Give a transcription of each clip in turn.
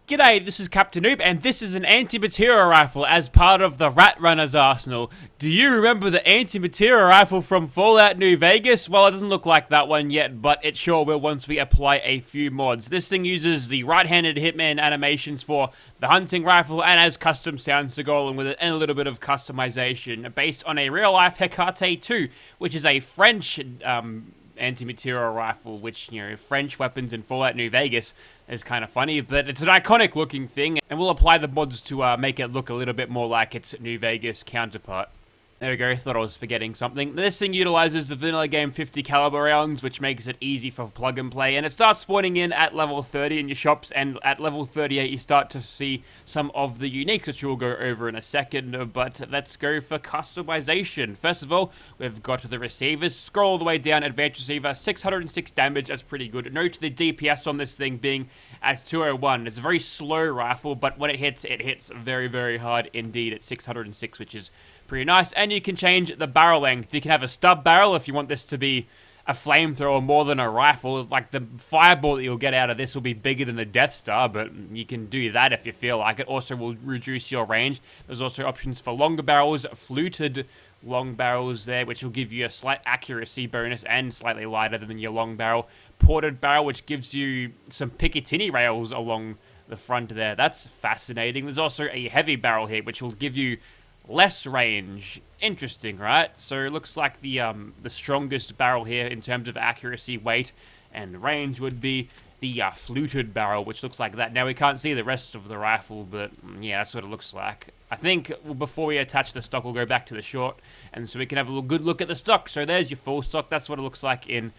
G'day, this is Captain Noob, and this is an anti-materia rifle as part of the Rat Runner's arsenal. Do you remember the anti-materia rifle from Fallout New Vegas? Well, it doesn't look like that one yet, but it sure will once we apply a few mods. This thing uses the right-handed Hitman animations for the hunting rifle and has custom sounds to go along with it and a little bit of customization based on a real-life Hecate 2, which is a French anti-material rifle, which, you know, French weapons in Fallout New Vegas is kind of funny, but it's an iconic looking thing, and we'll apply the mods to make it look a little bit more like its New Vegas counterpart. There we go, thought I was forgetting something. This thing utilizes the vanilla game 50 caliber rounds, which makes it easy for plug and play, and it starts spawning in at level 30 in your shops, and at level 38 you start to see some of the uniques, which we'll go over in a second, but let's go for customization. First of all, we've got the receivers. Scroll all the way down, advanced receiver, 606 damage, that's pretty good. Note the DPS on this thing being at 201. It's a very slow rifle, but when it hits very, very hard indeed at 606, which is pretty nice. And you can change the barrel length. You can have a stub barrel if you want this to be a flamethrower more than a rifle. Like, the fireball that you'll get out of this will be bigger than the Death Star, but you can do that if you feel like it. Also will reduce your range. There's also options for longer barrels, fluted long barrels there, which will give you a slight accuracy bonus and slightly lighter than your long barrel. Ported barrel, which gives you some Picatinny rails along the front there. That's fascinating. There's also a heavy barrel here, which will give you less range. Interesting, right? So it looks like the strongest barrel here in terms of accuracy, weight, and range would be the fluted barrel, which looks like that. Now, we can't see the rest of the rifle, but yeah, that's what it looks like. I think before we attach the stock, we'll go back to the short, and so we can have a good look at the stock. So there's your full stock. That's what it looks like in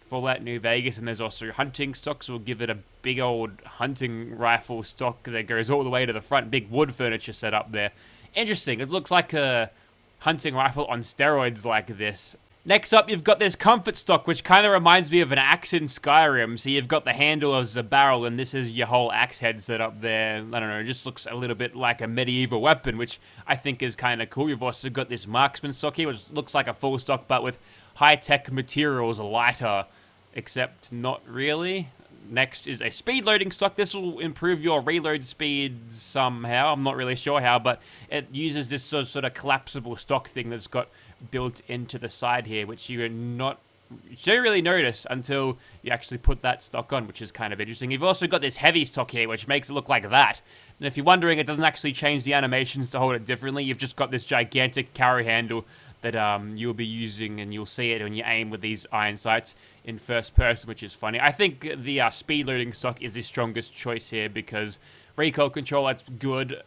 Fallout New Vegas, and there's also hunting stock, so we'll give it a big old hunting rifle stock that goes all the way to the front. Big wood furniture set up there. Interesting. It looks like a hunting rifle on steroids like this. Next up, you've got this comfort stock, which kind of reminds me of an axe in Skyrim. So you've got the handle as a barrel, and this is your whole axe head set up there. I don't know, it just looks a little bit like a medieval weapon, which I think is kind of cool. You've also got this marksman stock here, which looks like a full stock, but with high-tech materials, lighter, except not really. Next is a speed loading stock. This will improve your reload speed somehow. I'm not really sure how, but it uses this sort of collapsible stock thing that's got built into the side here, which you don't really notice until you actually put that stock on, which is kind of interesting. You've also got this heavy stock here, which makes it look like that. And if you're wondering, it doesn't actually change the animations to hold it differently. You've just got this gigantic carry handle that you'll be using, and you'll see it when you aim with these iron sights in first person, which is funny. I think the speed loading stock is the strongest choice here because recoil control, that's good.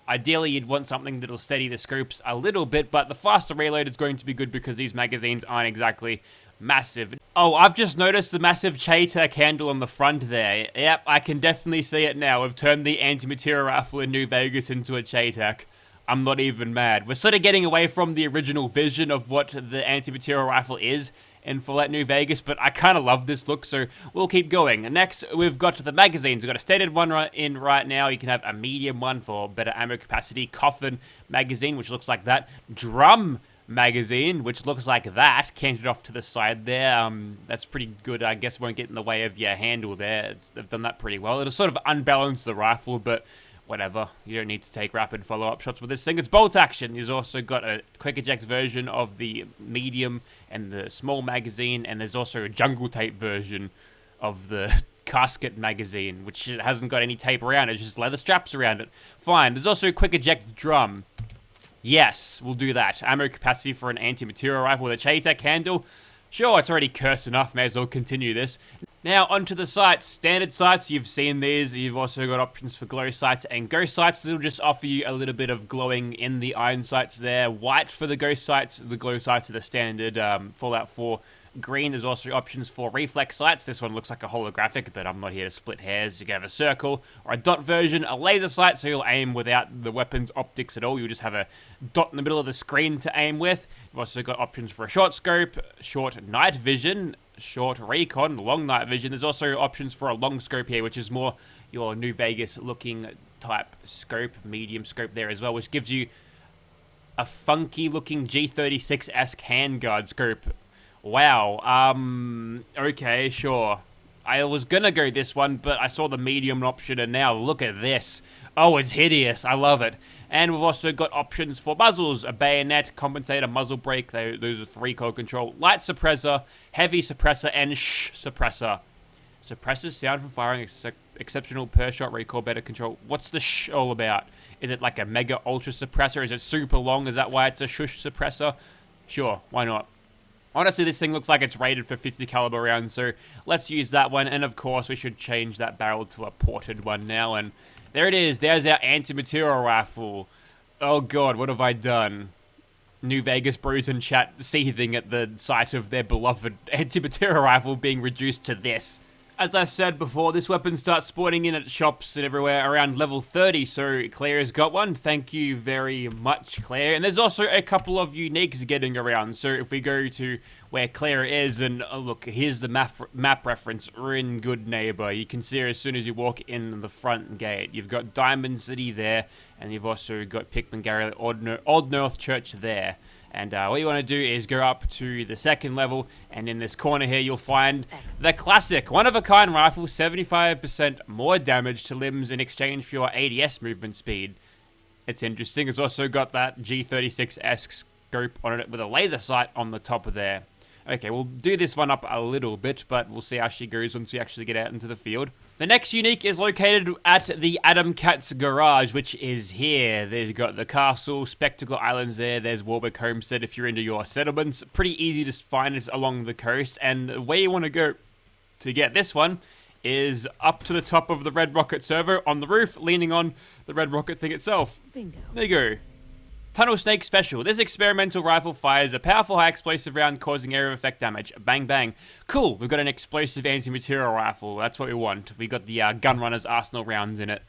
Ideally, you'd want something that'll steady the scopes a little bit, but the faster reload is going to be good because these magazines aren't exactly massive. Oh, I've just noticed the massive Chaytek handle on the front there. Yep, I can definitely see it now. We've turned the anti-material rifle in New Vegas into a Chaytek. I'm not even mad. We're sort of getting away from the original vision of what the anti-material rifle is in Fallout New Vegas, but I kind of love this look, so we'll keep going. Next, we've got the magazines. We've got a standard one in right now. You can have a medium one for better ammo capacity. Coffin magazine, which looks like that. Drum magazine, which looks like that, canted off to the side there. That's pretty good. I guess won't get in the way of your handle there. They've done that pretty well. It'll sort of unbalance the rifle, but whatever. You don't need to take rapid follow-up shots with this thing. It's bolt action. You've also got a quick eject version of the medium and the small magazine, and there's also a jungle tape version of the casket magazine, which hasn't got any tape around it. It's just leather straps around it. Fine. There's also a quick eject drum. Yes, we'll do that. Ammo capacity for an anti-material rifle with a Chaytek handle. Sure, it's already cursed enough. May as well continue this. Now, onto the sights. Standard sights, you've seen these. You've also got options for glow sights and ghost sights. It'll just offer you a little bit of glowing in the iron sights there. White for the ghost sights. The glow sights are the standard Fallout 4 green. There's also options for reflex sights. This one looks like a holographic, but I'm not here to split hairs. You can have a circle or a dot version, a laser sight, so you'll aim without the weapon's optics at all. You'll just have a dot in the middle of the screen to aim with. You've also got options for a short scope, short night vision, short recon, long night vision. There's also options for a long scope here, which is more your New Vegas looking type scope, medium scope there as well, which gives you a funky looking G36-esque handguard scope. Wow, okay, sure. I was gonna go this one, but I saw the medium option, and now look at this. Oh, it's hideous. I love it. And we've also got options for muzzles: a bayonet, compensator, muzzle brake. Those are 3 core control. Light suppressor, heavy suppressor, and shh suppressor. Suppresses sound from firing, exceptional per shot recoil, better control. What's the shh all about? Is it like a mega ultra suppressor? Is it super long? Is that why it's a shush suppressor? Sure, why not? Honestly, this thing looks like it's rated for 50 caliber rounds, so let's use that one. And of course, we should change that barrel to a ported one now. And there it is. There's our anti-material rifle. Oh god, what have I done? New Vegas bros in chat seething at the sight of their beloved anti-material rifle being reduced to this. As I said before, this weapon starts spawning in at shops and everywhere around level 30, so Claire has got one. Thank you very much, Claire. And there's also a couple of uniques getting around, so if we go to where Claire is, and look, here's the map reference, we're in Good Neighbor. You can see her as soon as you walk in the front gate. You've got Diamond City there, and you've also got Pickman Gary Old North Church there. And what you want to do is go up to the 2nd level, and in this corner here, you'll find the classic one-of-a-kind rifle, 75% more damage to limbs in exchange for your ADS movement speed. It's interesting. It's also got that G36-esque scope on it with a laser sight on the top of there. Okay, we'll do this one up a little bit, but we'll see how she goes once we actually get out into the field. The next unique is located at the Adam Katz garage, which is here. They've got the castle, Spectacle Islands there. There's Warwick Homestead if you're into your settlements. Pretty easy to find it along the coast. And where you want to go to get this one is up to the top of the Red Rocket server on the roof, leaning on the Red Rocket thing itself. Bingo. There you go. Tunnel Snake Special. This experimental rifle fires a powerful high explosive round causing area of effect damage. Bang, bang. Cool, we've got an explosive anti-material rifle. That's what we want. We got the Gunrunner's Arsenal rounds in it.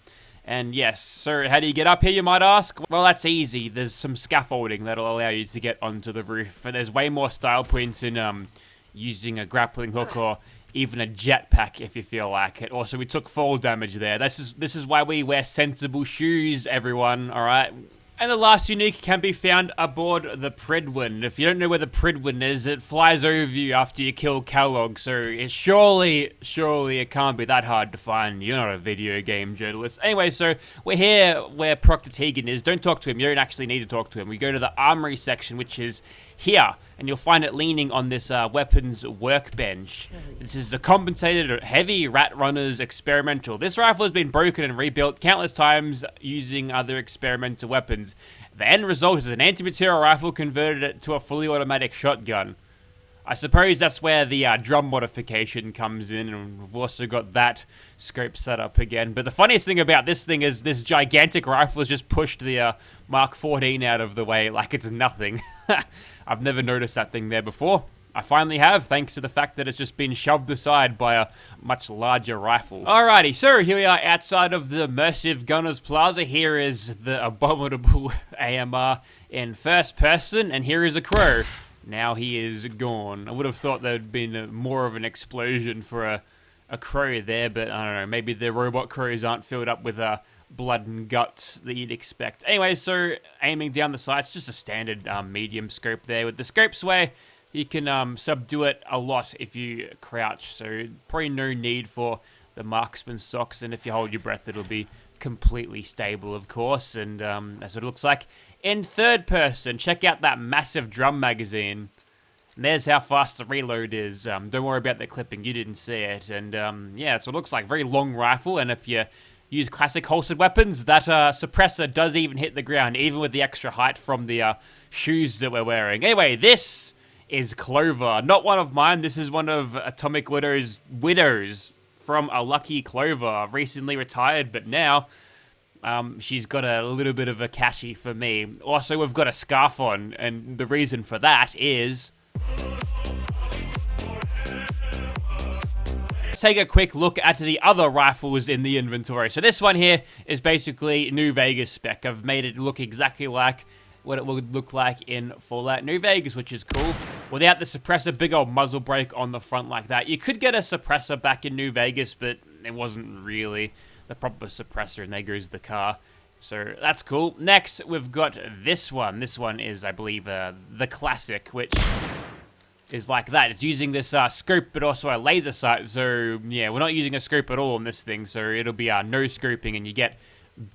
And yes, so how do you get up here, you might ask? Well, that's easy. There's some scaffolding that'll allow you to get onto the roof. And there's way more style points in using a grappling hook or even a jetpack if you feel like it. Also, we took fall damage there. This is why we wear sensible shoes, everyone, alright? And the last unique can be found aboard the Pridwin. If you don't know where the Pridwin is, it flies over you after you kill Kellogg, so surely it can't be that hard to find. You're not a video game journalist. Anyway, so we're here where Proctor Tegan is. Don't talk to him. You don't actually need to talk to him. We go to the armory section, which is here, and you'll find it leaning on this weapons workbench. This is the compensated heavy Rat Runners experimental. This rifle has been broken and rebuilt countless times using other experimental weapons. The end result is an anti-material rifle converted to a fully automatic shotgun. I suppose that's where the drum modification comes in, and we've also got that scope set up again. But the funniest thing about this thing is this gigantic rifle has just pushed the Mark 14 out of the way like it's nothing. I've never noticed that thing there before. I finally have, thanks to the fact that it's just been shoved aside by a much larger rifle. Alrighty, so here we are outside of the Immersive Gunners Plaza. Here is the abominable AMR in first person, and here is a crow. Now he is gone. I would have thought there'd been more of an explosion for a crow there, but I don't know, maybe the robot crows aren't filled up with blood and guts that you'd expect. Anyway, so aiming down the sights, just a standard medium scope there. With the scope sway, you can subdue it a lot if you crouch, so probably no need for the marksman socks, and if you hold your breath, it'll be completely stable, of course, and that's what it looks like. In third person, check out that massive drum magazine. And there's how fast the reload is. Don't worry about the clipping, you didn't see it. And yeah, so it looks like very long rifle, and if you use classic holstered weapons, that suppressor does even hit the ground, even with the extra height from the shoes that we're wearing. Anyway, this is Clover. Not one of mine, this is one of Atomic Widow's widows from a Lucky Clover. Recently retired, but now she's got a little bit of a cashie for me. Also, we've got a scarf on, and the reason for that is... Let's take a quick look at the other rifles in the inventory. So this one here is basically New Vegas spec. I've made it look exactly like what it would look like in Fallout New Vegas, which is cool. Without the suppressor, big old muzzle brake on the front like that. You could get a suppressor back in New Vegas, but it wasn't really the proper suppressor, and there goes the car. So that's cool. Next, we've got this one. This one is, I believe, the classic, which is like that. It's using this scope, but also a laser sight. So yeah, we're not using a scope at all on this thing. So it'll be no scoping, and you get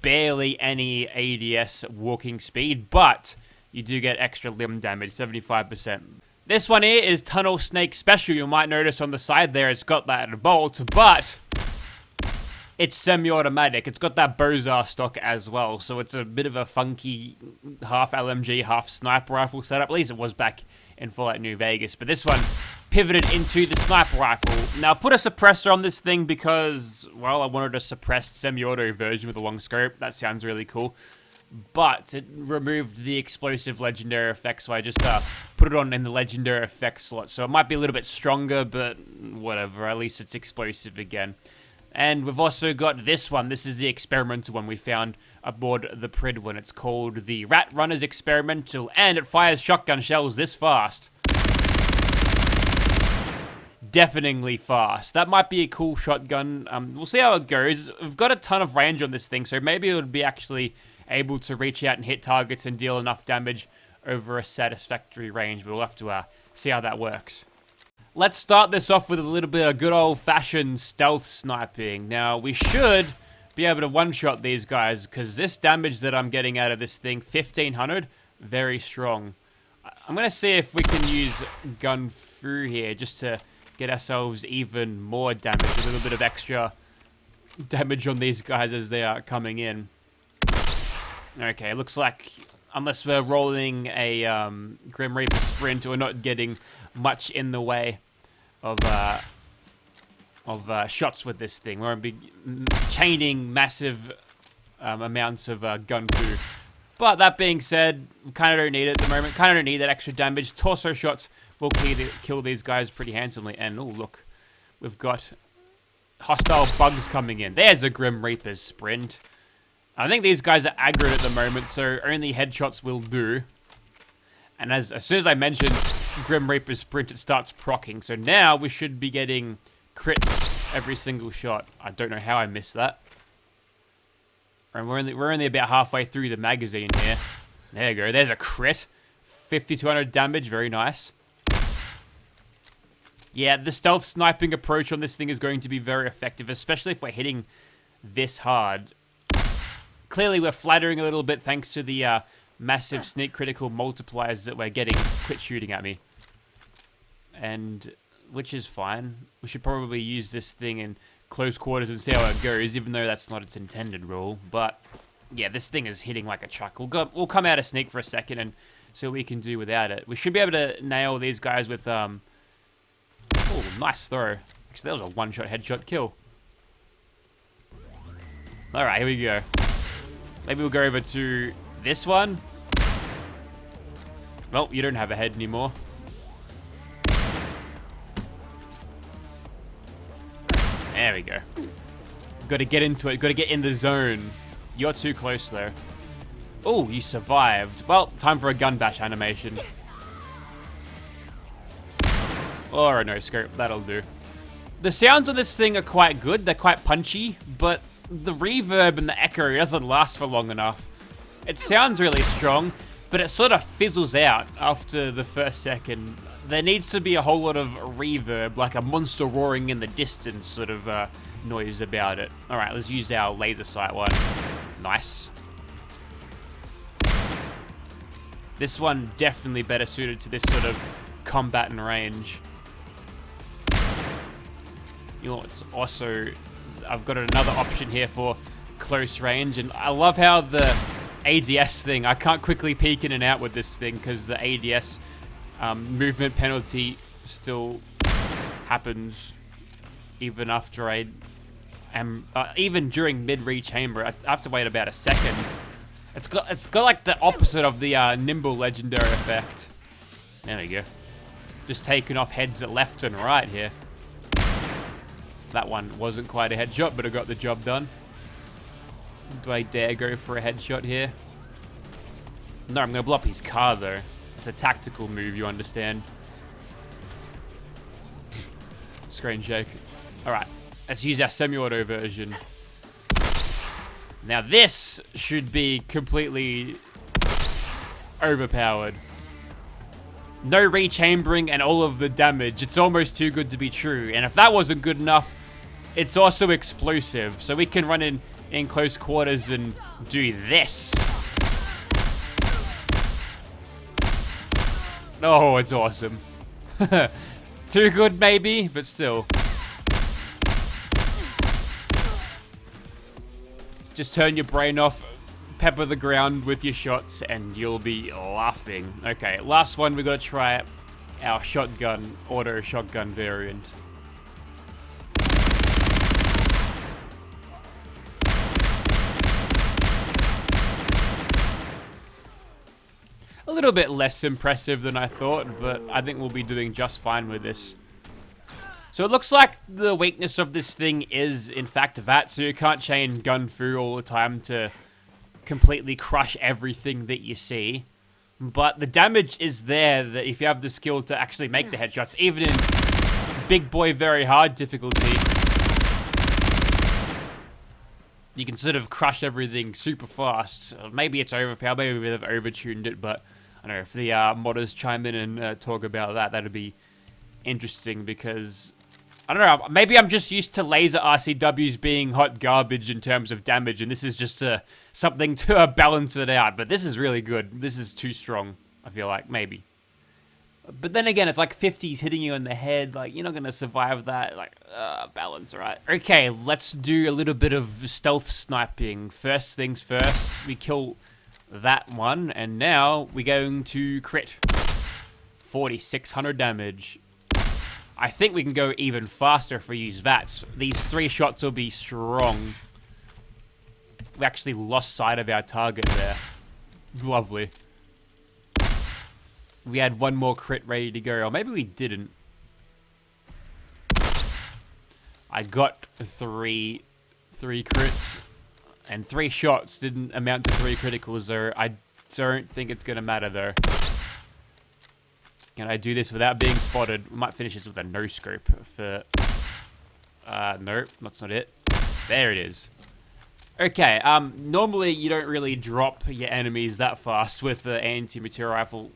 barely any ADS walking speed, but you do get extra limb damage, 75%. This one here is Tunnel Snake Special. You might notice on the side there, it's got that bolt, but it's semi-automatic. It's got that Bozar stock as well, so it's a bit of a funky half LMG, half sniper rifle setup. At least it was back in Fallout New Vegas, but this one pivoted into the sniper rifle. Now, I put a suppressor on this thing because, well, I wanted a suppressed semi-auto version with a long scope. That sounds really cool. But it removed the explosive legendary effect, so I just put it on in the legendary effect slot. So it might be a little bit stronger, but whatever. At least it's explosive again. And we've also got this one. This is the experimental one we found aboard the Prydwen. It's called the Rat Runners Experimental, and it fires shotgun shells this fast. Deafeningly fast. That might be a cool shotgun. We'll see how it goes. We've got a ton of range on this thing, so maybe it would be actually able to reach out and hit targets and deal enough damage over a satisfactory range. But we'll have to see how that works. Let's start this off with a little bit of good old-fashioned stealth sniping. Now, we should be able to one-shot these guys, because this damage that I'm getting out of this thing, 1500, very strong. I'm going to see if we can use gun through here just to get ourselves even more damage, a little bit of extra damage on these guys as they are coming in. Okay, looks like unless we're rolling a Grim Reaper sprint, we're not getting much in the way of shots with this thing. We're going to be chaining massive amounts of gun foo. But that being said, we kind of don't need it at the moment. Kind of don't need that extra damage. Torso shots will kill these guys pretty handsomely. And, oh, look. We've got hostile bugs coming in. There's a Grim Reaper's sprint. I think these guys are aggroed at the moment, so only headshots will do. And as soon as I mentioned Grim Reaper's sprint, it starts proccing. So now we should be getting crits every single shot. I don't know how I missed that. And we're only about halfway through the magazine here. There you go. There's a crit. 5200 damage. Very nice. Yeah, the stealth sniping approach on this thing is going to be very effective, especially if we're hitting this hard. Clearly, we're flattering a little bit thanks to the massive sneak critical multipliers that we're getting. Quit shooting at me. And, which is fine. We should probably use this thing in close quarters and see how it goes, even though that's not its intended role. But, yeah, this thing is hitting like a truck. We'll come out of sneak for a second and see what we can do without it. We should be able to nail these guys with, oh, nice throw. Actually, that was a one-shot headshot kill. Alright, here we go. Maybe we'll go over to this one. Well, you don't have a head anymore. There we go. Got to get into it. Got to get in the zone. You're too close, though. Oh, you survived. Well, time for a gun bash animation. Or a no scope. That'll do. The sounds on this thing are quite good. They're quite punchy, but the reverb and the echo doesn't last for long enough. It sounds really strong, but it sort of fizzles out after the first second. There needs to be a whole lot of reverb, like a monster roaring in the distance sort of noise about it. Alright, let's use our laser sight one. Nice. This one definitely better suited to this sort of combat and range. You know, it's also, I've got another option here for close range, and I love how the ADS thing, I can't quickly peek in and out with this thing because the ADS movement penalty still happens even after I am, even during mid-rechamber. I have to wait about a second. It's got like the opposite of the nimble legendary effect. There we go. Just taking off heads at left and right here. That one wasn't quite a headshot, but it got the job done. Do I dare go for a headshot here? No, I'm going to blow up his car, though. It's a tactical move, you understand. Screen shake. Alright, let's use our semi-auto version. Now this should be completely overpowered. No rechambering and all of the damage. It's almost too good to be true. And if that wasn't good enough, it's also explosive. So we can run in close quarters and do this. Oh, it's awesome. Too good maybe, but still. Just turn your brain off, pepper the ground with your shots, and you'll be laughing. Okay, last one, we gotta try our shotgun, auto shotgun variant. A little bit less impressive than I thought, but I think we'll be doing just fine with this. So it looks like the weakness of this thing is, in fact, VAT, so you can't chain gun through all the time to completely crush everything that you see. But the damage is there that if you have the skill to actually make the headshots, even in big boy very hard difficulty, you can sort of crush everything super fast. Maybe it's overpowered, maybe they've overtuned it, but I don't know, if the modders chime in and talk about that, that'd be interesting because, I don't know, maybe I'm just used to laser RCWs being hot garbage in terms of damage, and this is just something to balance it out, but this is really good. This is too strong, I feel like, maybe. But then again, it's like 50s hitting you in the head, like, you're not gonna survive that, like, balance, right? Okay, let's do a little bit of stealth sniping. First things first, we kill that one, and now we're going to crit. 4,600 damage. I think we can go even faster if we use VATs. These 3 shots will be strong. We actually lost sight of our target there. Lovely. We had one more crit ready to go, or maybe we didn't. I got 3 crits, and 3 shots didn't amount to 3 criticals, so I don't think it's gonna matter though. Can I do this without being spotted? We might finish this with a no scope for... nope, that's not it. There it is. Okay, normally you don't really drop your enemies that fast with the anti-material rifle.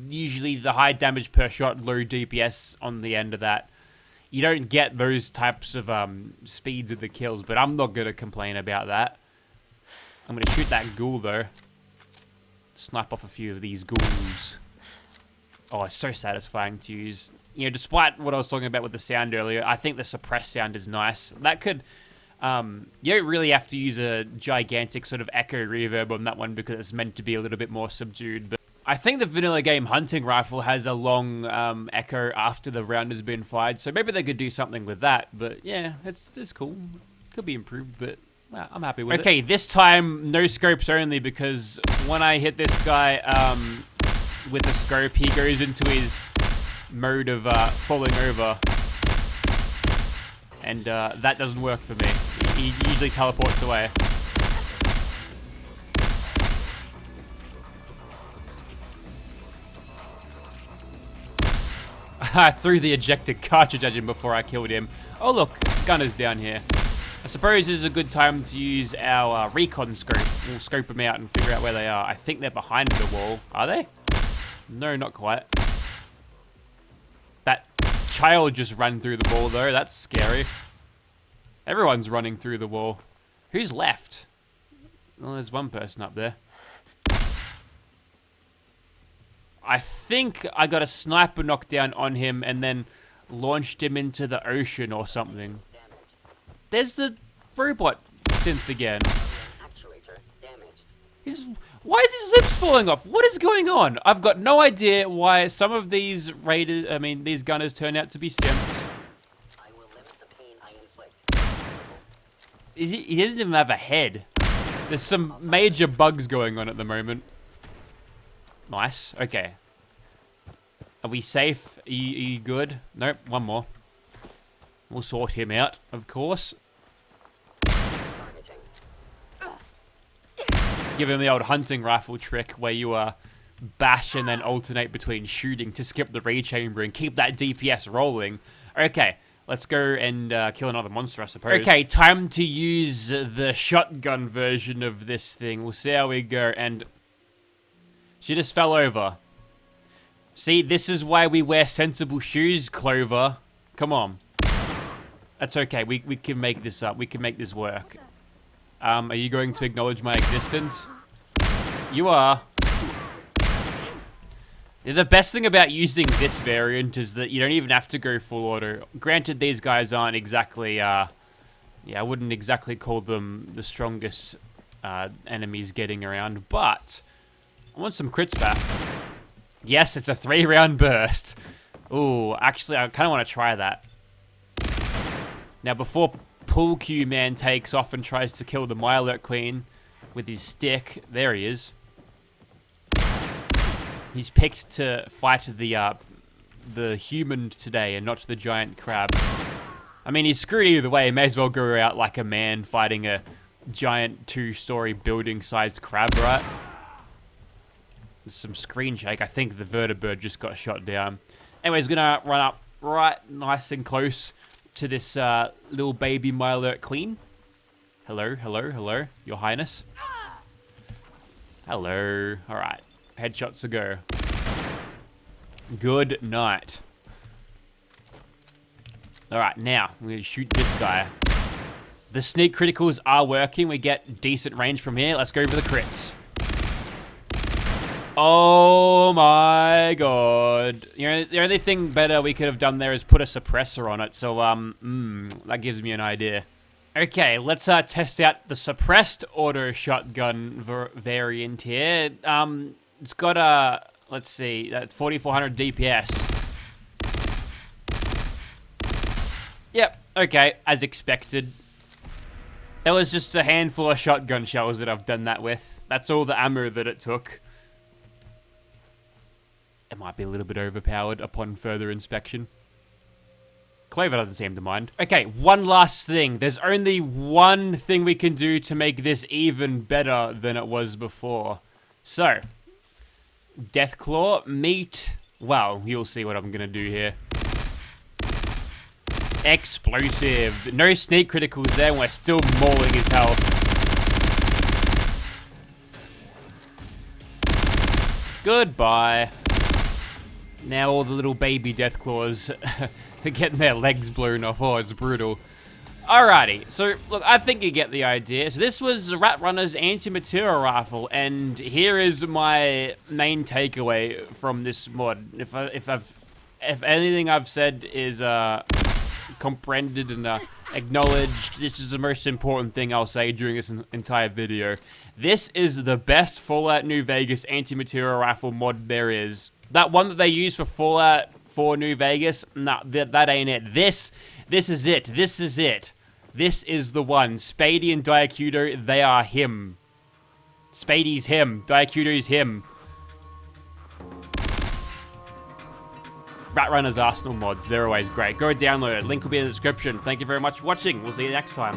Usually the high damage per shot, low DPS on the end of that. You don't get those types of speeds of the kills, but I'm not gonna complain about that. I'm gonna shoot that ghoul though. Snipe off a few of these ghouls. Oh, it's so satisfying to use. You know, despite what I was talking about with the sound earlier, I think the suppressed sound is nice. That could... you don't really have to use a gigantic sort of echo reverb on that one because it's meant to be a little bit more subdued. But I think the vanilla game hunting rifle has a long echo after the round has been fired, so maybe they could do something with that. But yeah, it's cool. Could be improved, but I'm happy with it. Okay, this time no scopes only because when I hit this guy with a scope, he goes into his mode of falling over. And that doesn't work for me. He usually teleports away. I threw the ejected cartridge at him before I killed him. Oh look, Gunner's down here. I suppose this is a good time to use our recon scope. We'll scope them out and figure out where they are. I think they're behind the wall. Are they? No, not quite. That child just ran through the wall though. That's scary. Everyone's running through the wall. Who's left? Well, there's one person up there. I think I got a sniper knockdown on him and then launched him into the ocean or something. There's the robot synth again. Why is his lips falling off? What is going on? I've got no idea why some of these these gunners turn out to be synths. He doesn't even have a head. There's some major bugs going on at the moment. Nice. Okay. Are we safe? Are you good? Nope. One more. We'll sort him out, of course. Give him the old hunting rifle trick where you bash and then alternate between shooting to skip the rechamber and keep that DPS rolling. Okay. Let's go and kill another monster, I suppose. Okay, time to use the shotgun version of this thing. We'll see how we go. And she just fell over. See, this is why we wear sensible shoes, Clover. Come on. That's okay. We can make this up. We can make this work. Are you going to acknowledge my existence? You are. The best thing about using this variant is that you don't even have to go full auto. Granted, these guys aren't exactly, yeah, I wouldn't exactly call them the strongest enemies getting around, but I want some crits back. Yes, it's a 3-round burst. Ooh, actually, I kind of want to try that. Now, before Pool Q Man takes off and tries to kill the Mirelurk Queen with his stick, there he is. He's picked to fight the human today and not the giant crab. I mean, he's screwed either way. He may as well go out like a man fighting a giant 2-story building-sized crab, right? There's some screen shake. I think the vertibird just got shot down. Anyway, he's gonna run up right nice and close to this little baby Mirelurk Queen. Hello, hello, hello, Your Highness. Hello. All right. Headshots to go. Good night. Alright, now, we're going to shoot this guy. The sneak criticals are working. We get decent range from here. Let's go for the crits. Oh my god. You know, the only thing better we could have done there is put a suppressor on it. So, that gives me an idea. Okay, let's test out the suppressed auto shotgun variant here. It's got a, let's see, that's 4400 DPS. Yep, okay, as expected. That was just a handful of shotgun shells that I've done that with. That's all the ammo that it took. It might be a little bit overpowered upon further inspection. Clover doesn't seem to mind. Okay, one last thing. There's only one thing we can do to make this even better than it was before. So, Deathclaw, meet... Well, you'll see what I'm gonna do here. Explosive. No sneak criticals there, and we're still mauling his health. Goodbye. Now all the little baby Deathclaws are getting their legs blown off. Oh, it's brutal. Alrighty, so look, I think you get the idea. So this was Rat Runner's anti-material rifle, and here is my main takeaway from this mod. If anything I've said is comprehended and acknowledged, this is the most important thing I'll say during this entire video. This is the best Fallout New Vegas anti-material rifle mod there is. That one that they use for Fallout 4 New Vegas, nah, that ain't it. This is it. This is it. This is the one. Spady and Diacudo, they are him. Spady's him. Diacudo's him. Rat Runner's Arsenal mods, they're always great. Go download it. Link will be in the description. Thank you very much for watching. We'll see you next time.